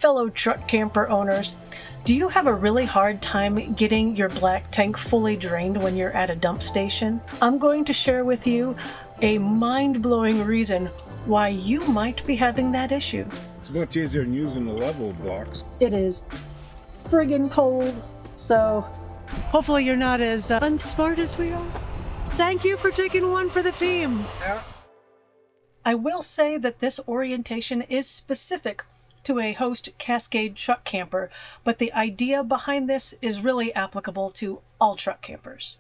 fellow truck camper owners. Do you have a really hard time getting your black tank fully drained when you're at a dump station? I'm going to share with you a mind-blowing reason why you might be having that issue. It's much easier than using the level blocks. It is friggin' cold, so hopefully you're not as unsmart as we are. Thank you for taking one for the team. Yeah. I will say that this orientation is specific to a host Cascade truck camper, but the idea behind this is really applicable to all truck campers.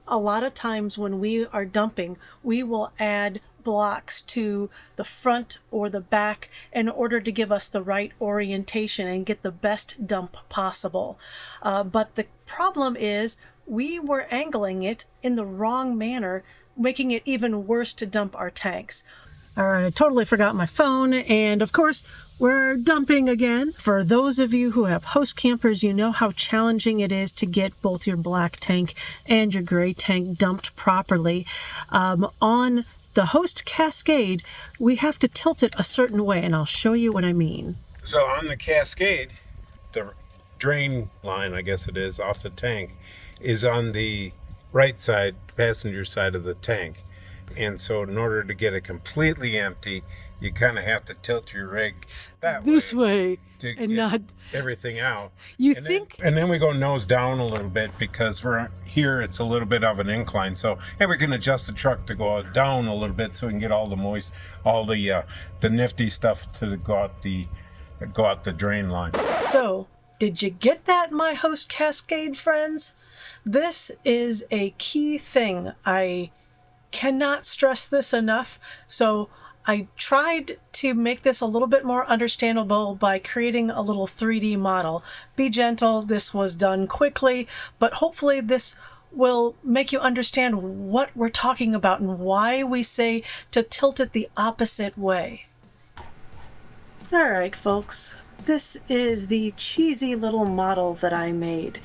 A lot of times when we are dumping, we will add blocks to the front or the back in order to give us the right orientation and get the best dump possible. But the problem is we were angling it in the wrong manner, making it even worse to dump our tanks. All right, I totally forgot my phone, and of course, we're dumping again. For those of you who have host campers, you know how challenging it is to get both your black tank and your gray tank dumped properly. On the host Cascade, we have to tilt it a certain way, and I'll show you what I mean. So on the Cascade, the drain line, I guess it is, off the tank, is on the right side, passenger side of the tank. And so in order to get it completely empty, you kind of have to tilt your rig this way to and get not everything out. And then we go nose down a little bit because we're here, it's a little bit of an incline. So, and we can adjust the truck to go down a little bit so we can get all the nifty stuff to go out the drain line. So, did you get that, my host Cascade friends? This is a key thing. I cannot stress this enough. So I tried to make this a little bit more understandable by creating a little 3D model. Be gentle, this was done quickly, but hopefully this will make you understand what we're talking about and why we say to tilt it the opposite way. All right, folks. This is the cheesy little model that I made.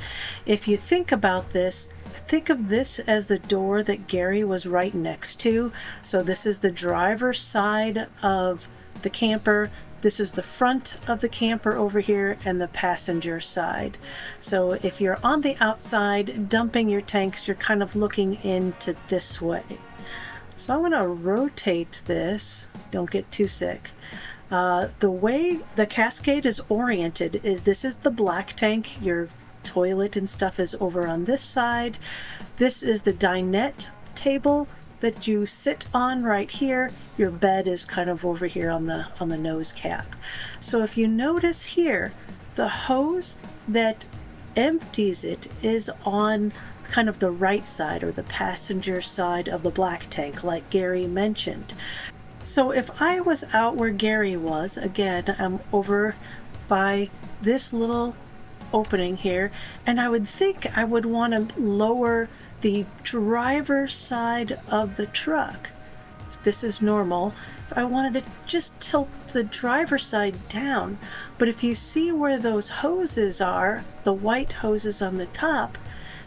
If you think about this, think of this as the door that Gary was right next to. So this is the driver's side of the camper. This is the front of the camper over here and the passenger side. So if you're on the outside dumping your tanks, you're kind of looking into this way. So I'm going to rotate this. Don't get too sick. The way the Cascade is oriented is this is the black tank. Your toilet and stuff is over on this side. This is the dinette table that you sit on right here. Your bed is kind of over here on the nose cap. So if you notice here, the hose that empties it is on kind of the right side or the passenger side of the black tank, like Gary mentioned. So if I was out where Gary was, again, I'm over by this little opening here, and I would think I would want to lower the driver's side of the truck. This is normal. If I wanted to just tilt the driver's side down, but if you see where those hoses are, the white hoses on the top,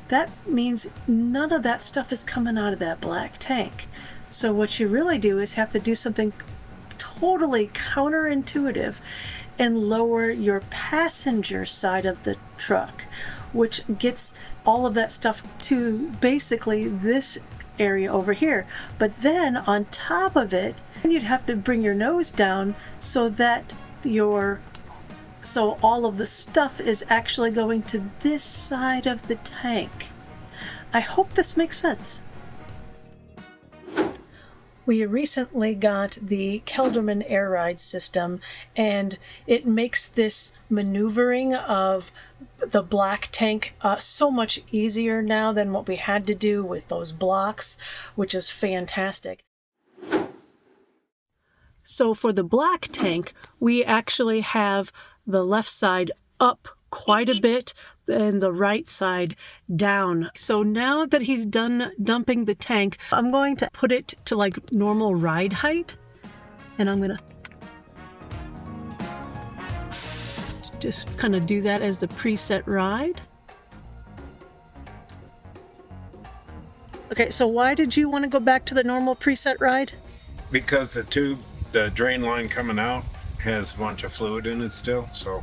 that means none of that stuff is coming out of that black tank. So what you really do is have to do something totally counterintuitive and lower your passenger side of the truck, which gets all of that stuff to basically this area over here. But then on top of it, you'd have to bring your nose down so that so all of the stuff is actually going to this side of the tank. I hope this makes sense. We recently got the Kelderman air ride system, and it makes this maneuvering of the black tank so much easier now than what we had to do with those blocks, which is fantastic. So for the black tank, we actually have the left side up quite a bit and the right side down. So now that he's done dumping the tank, I'm going to put it to like normal ride height, and I'm going to just kind of do that as the preset ride. Okay, so why did you want to go back to the normal preset ride? Because the drain line coming out has a bunch of fluid in it still, so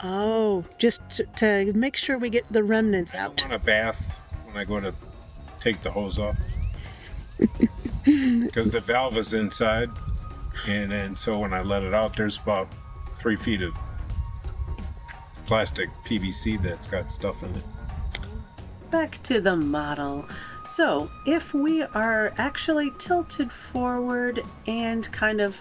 Oh, just to make sure we get the remnants I out. don't want a bath when I go to take the hose off. Because the valve is inside, and then so when I let it out, there's about 3 feet of plastic PVC that's got stuff in it. Back to the model. So if we are actually tilted forward and kind of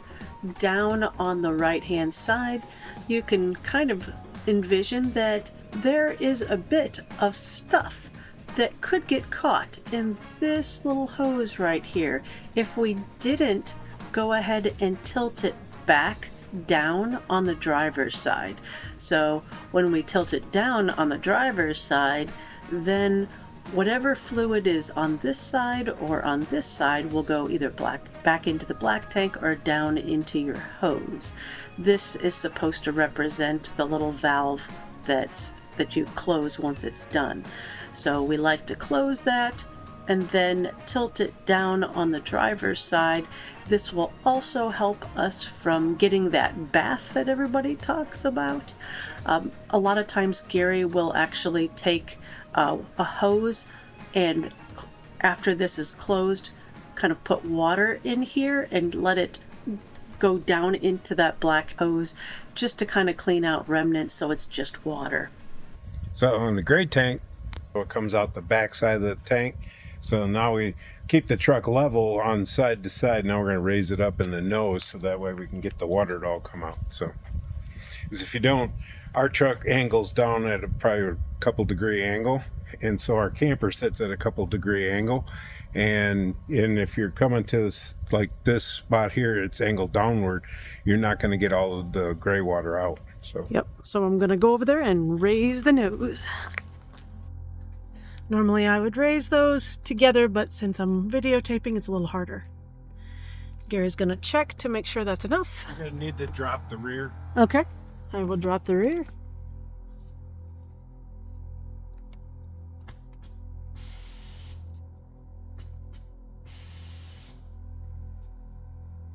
down on the right hand side, you can kind of envision that there is a bit of stuff that could get caught in this little hose right here if we didn't go ahead and tilt it back down on the driver's side. So when we tilt it down on the driver's side, then whatever fluid is on this side or on this side will go either back into the black tank or down into your hose. This is supposed to represent the little valve that you close once it's done. So we like to close that and then tilt it down on the driver's side. This will also help us from getting that bath that everybody talks about. A lot of times Gary will actually take a hose and after this is closed, kind of put water in here and let it go down into that black hose just to kind of clean out remnants so it's just water. So on the gray tank, it comes out the back side of the tank. So now we keep the truck level on side to side. Now we're going to raise it up in the nose so that way we can get the water to all come out. So, because if you don't, our truck angles down at probably a couple degree angle, and so our camper sits at a couple degree angle. And if you're coming to this, like this spot here, it's angled downward, you're not going to get all of the gray water out. So yep. So I'm going to go over there and raise the nose. Normally I would raise those together, but since I'm videotaping, it's a little harder. Gary's going to check to make sure that's enough. You're going to need to drop the rear. Okay. I will drop the rear.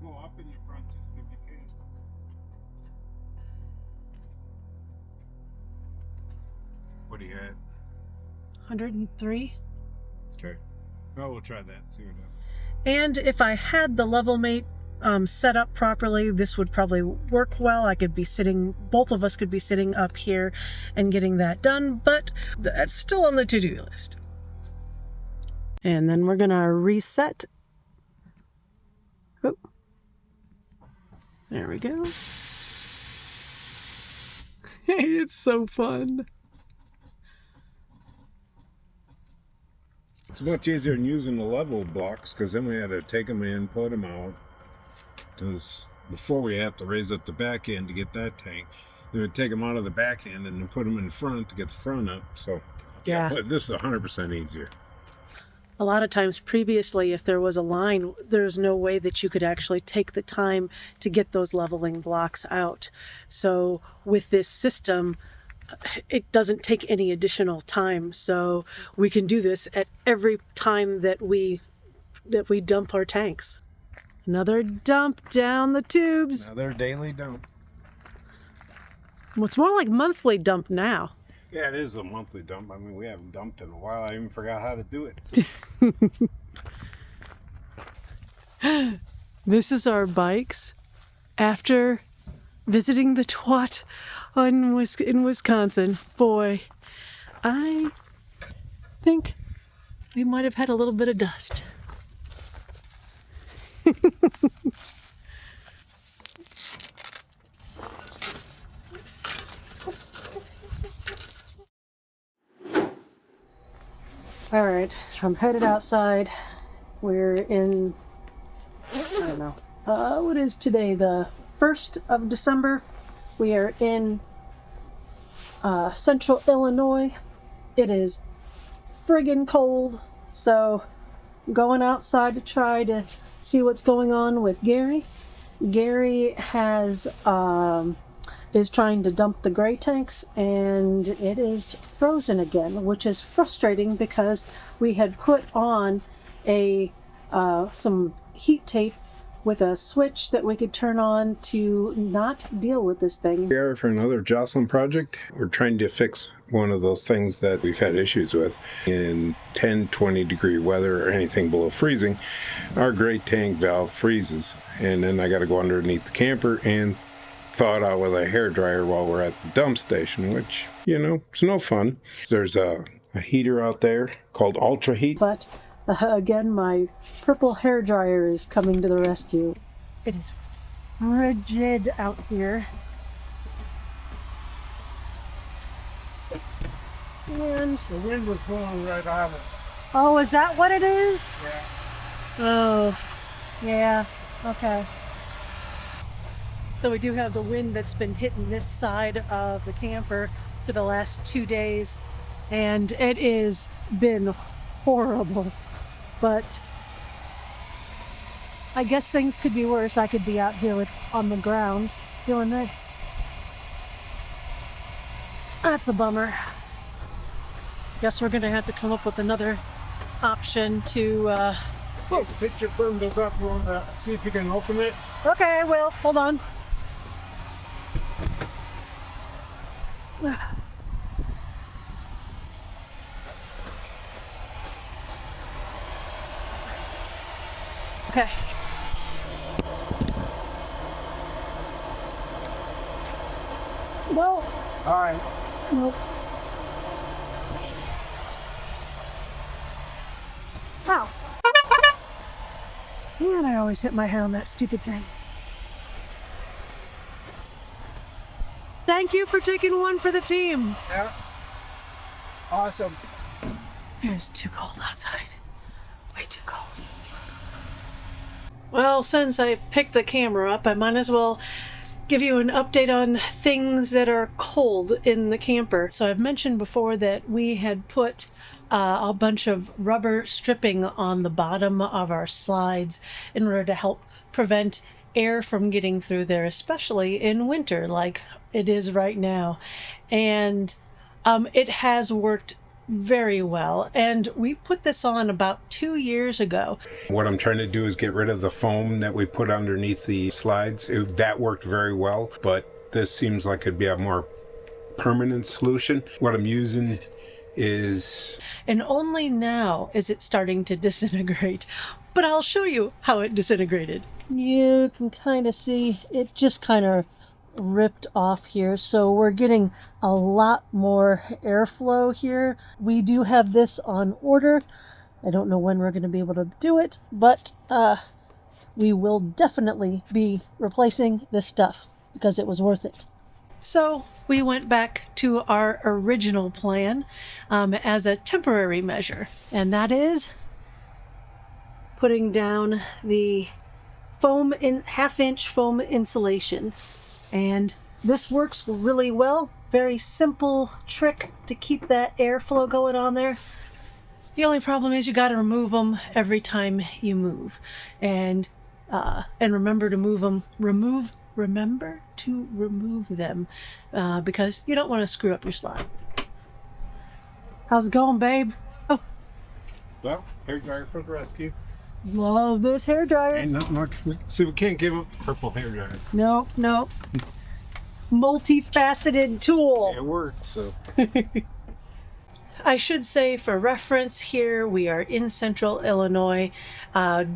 Go up in your front just if you can. What do you got? 103. Okay. Well, we'll try that. See what happens. And if I had the LevelMate set up properly, this would probably work well. Both of us could be sitting up here and getting that done, but that's still on the to-do list. And then we're gonna reset. Oh. There we go. It's so fun. It's much easier than using the level blocks because then we had to take them in, put them out. Because before we have to raise up the back end to get that tank, then we take them out of the back end and then put them in front to get the front up. So yeah, but this is 100% easier. A lot of times previously, if there was a line, there's no way that you could actually take the time to get those leveling blocks out. So with this system, it doesn't take any additional time. So we can do this at every time that we dump our tanks. Another dump down the tubes. Another daily dump. Well, it's more like monthly dump now. Yeah, it is a monthly dump. I mean, we haven't dumped in a while. I even forgot how to do it. This is our bikes after visiting the T.W.A.T in Wisconsin. Boy, I think we might have had a little bit of dust. All right, I'm headed outside. We're in, I don't know, what is today? The 1st of December. We are in central Illinois. It is friggin' cold, so going outside to try to see what's going on with Gary. Gary is trying to dump the gray tanks, and it is frozen again, which is frustrating because we had put on some heat tape with a switch that we could turn on to not deal with this thing. We are for another Jocelyn project. We're trying to fix one of those things that we've had issues with. In 10, 20 degree weather or anything below freezing, our gray tank valve freezes. And then I got to go underneath the camper and thaw it out with a hairdryer while we're at the dump station, which, you know, it's no fun. There's a heater out there called Ultra Heat. But again, my purple hairdryer is coming to the rescue. It is frigid out here. And The wind was blowing right on it. oh, is that what it is? Yeah. Oh, yeah, okay. So we do have the wind that's been hitting this side of the camper for the last 2 days, and it has been horrible. But I guess things could be worse. I could be out here on the ground doing this. That's a bummer. Guess we're gonna have to come up with another option to Take your bundles up, see if you can open it. okay, I will. Hold on. Okay. Well, All right. nope. Ow. Man, I always hit my head on that stupid thing. Thank you for taking one for the team. Yeah. Awesome. It's too cold outside. Way too cold. Well, since I picked the camera up, I might as well give you an update on things that are cold in the camper. So I've mentioned before that we had put a bunch of rubber stripping on the bottom of our slides in order to help prevent air from getting through there, especially in winter like it is right now. And it has worked very well, and we put this on about 2 years ago. What I'm trying to do is get rid of the foam that we put underneath the slides. That worked very well, but this seems like it'd be a more permanent solution. What I'm using is... And only now is it starting to disintegrate, but I'll show you how it disintegrated. You can kind of see it just kind of ripped off here, so we're getting a lot more airflow here. We do have this on order. I don't know when we're going to be able to do it, but we will definitely be replacing this stuff because it was worth it. So we went back to our original plan as a temporary measure, and that is putting down the foam half-inch foam insulation. And this works really well. Very simple trick to keep that airflow going on there. The only problem is you got to remove them every time you move, and remember to move them. Remember to remove them because you don't want to screw up your slide. How's it going, babe? Oh, Well, hairdryer for the rescue. love this hairdryer. Ain't nothing much. See, we can't give up purple hairdryer. No. Multifaceted tool. It worked, so. I should say for reference here, we are in central Illinois.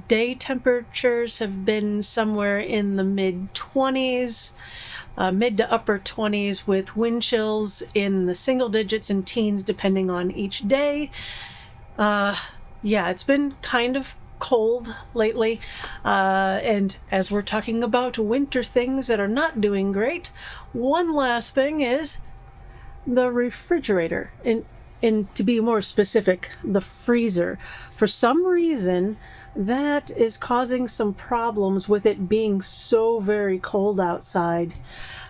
Day temperatures have been somewhere in the mid-20s, mid to upper 20s, with wind chills in the single digits and teens depending on each day. Yeah, it's been kind of cold lately, and as we're talking about winter things that are not doing great, one last thing is the refrigerator, and to be more specific, the freezer. For some reason, that is causing some problems with it being so very cold outside.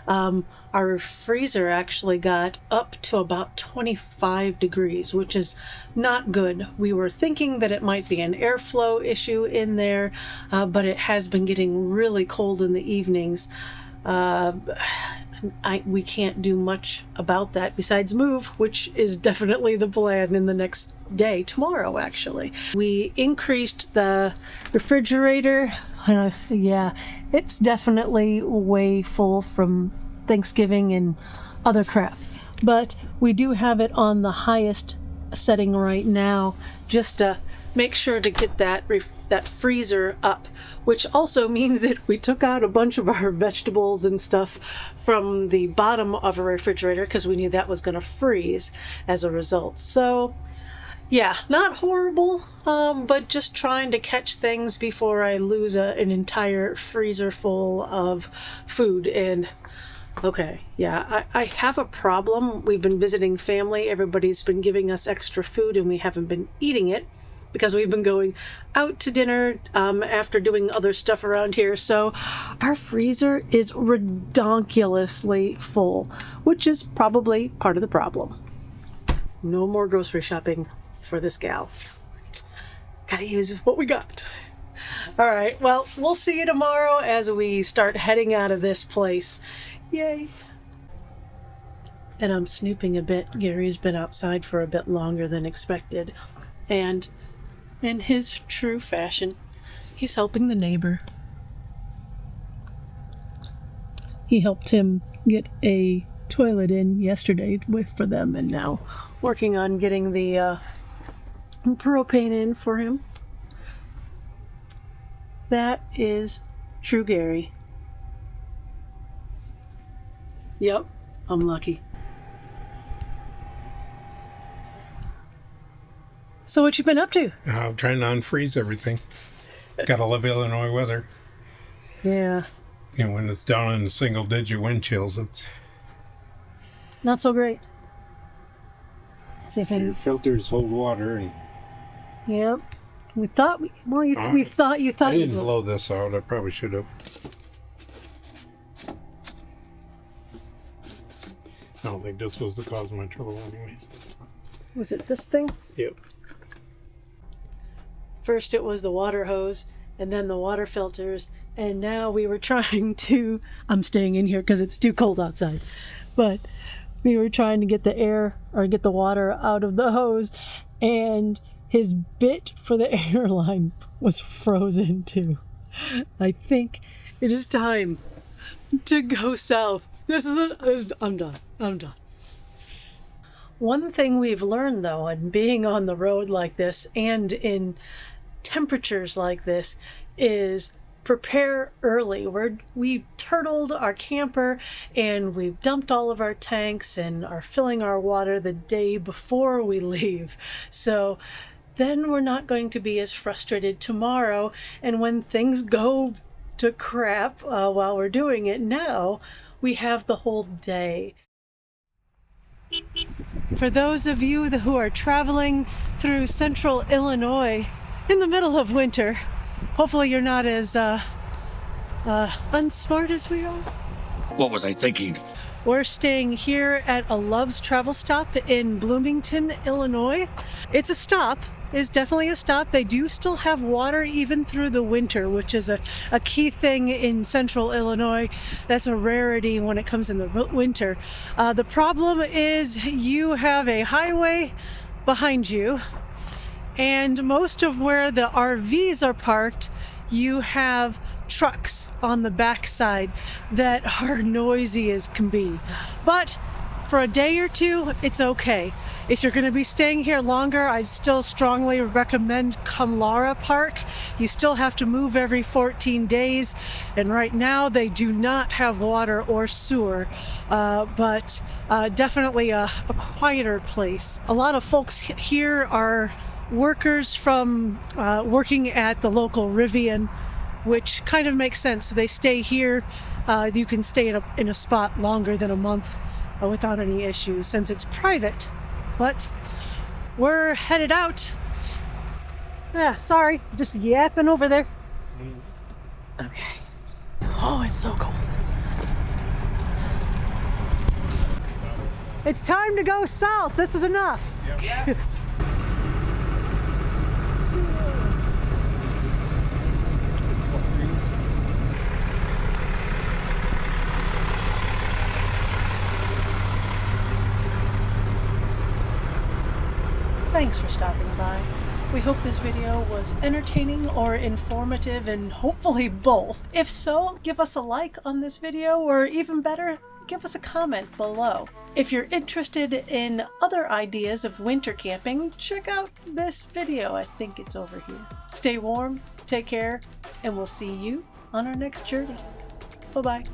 Our freezer actually got up to about 25 degrees, which is not good. We were thinking that it might be an airflow issue in there, but it has been getting really cold in the evenings. We can't do much about that besides move, which is definitely the plan in the next day, tomorrow actually. We increased the refrigerator Yeah, it's definitely way full from Thanksgiving and other crap. But we do have it on the highest setting right now, just to make sure to get that freezer up, which also means that we took out a bunch of our vegetables and stuff from the bottom of a refrigerator because we knew that was going to freeze as a result. So yeah, not horrible, but just trying to catch things before I lose an entire freezer full of food. And okay, yeah, I have a problem. We've been visiting family. Everybody's been giving us extra food and we haven't been eating it because we've been going out to dinner after doing other stuff around here. So our freezer is redonkulously full, which is probably part of the problem. No more grocery shopping for this gal. Gotta use what we got. All right, well, we'll see you tomorrow as we start heading out of this place. Yay. And I'm snooping a bit. Gary's been outside for a bit longer than expected. And in his true fashion, he's helping the neighbor. He helped him get a toilet in yesterday for them, and now working on getting the propane in for him. That is true Gary. Yep, I'm lucky. So what you been up to? I'm trying to unfreeze everything. Gotta love Illinois weather. Yeah. You know, when it's down in the single-digit wind chills, it's not so great. See if your filters hold water and. Yep. We thought we thought you thought I didn't blow this out. I probably should have. I don't think this was the cause of my trouble anyways. Was it this thing? Yep. First it was the water hose and then the water filters, and now we were trying to, I'm staying in here because it's too cold outside, but we were trying to get the air or get the water out of the hose, and his bit for the airline was frozen too. I think it is time to go south. I'm done. One thing we've learned though, in being on the road like this and in temperatures like this, is prepare early. We've turtled our camper and we've dumped all of our tanks and are filling our water the day before we leave. So then we're not going to be as frustrated tomorrow. And when things go to crap while we're doing it now, we have the whole day. For those of you who are traveling through central Illinois in the middle of winter, hopefully you're not as unsmart as we are. What was I thinking? We're staying here at a Love's Travel Stop in Bloomington, Illinois. It's a stop. It's definitely a stop. They do still have water even through the winter, which is a key thing in central Illinois. That's a rarity when it comes in the winter. The problem is you have a highway behind you, and most of where the RVs are parked, you have trucks on the backside that are noisy as can be. But for a day or two, it's okay. If you're going to be staying here longer, I'd still strongly recommend Kamlara Park. You still have to move every 14 days, and right now they do not have water or sewer, but definitely a quieter place. A lot of folks here are workers from working at the local Rivian, which kind of makes sense. So they stay here. You can stay in a spot longer than a month without any issues since it's private. But we're headed out. Yeah, sorry, just yapping over there. Okay. Oh, it's so cold. It's time to go south. This is enough. Yep. Thanks for stopping by. We hope this video was entertaining or informative, and hopefully both. If so, give us a like on this video, or even better, give us a comment below. If you're interested in other ideas of winter camping, check out this video. I think it's over here. Stay warm, take care, and we'll see you on our next journey. Bye-bye.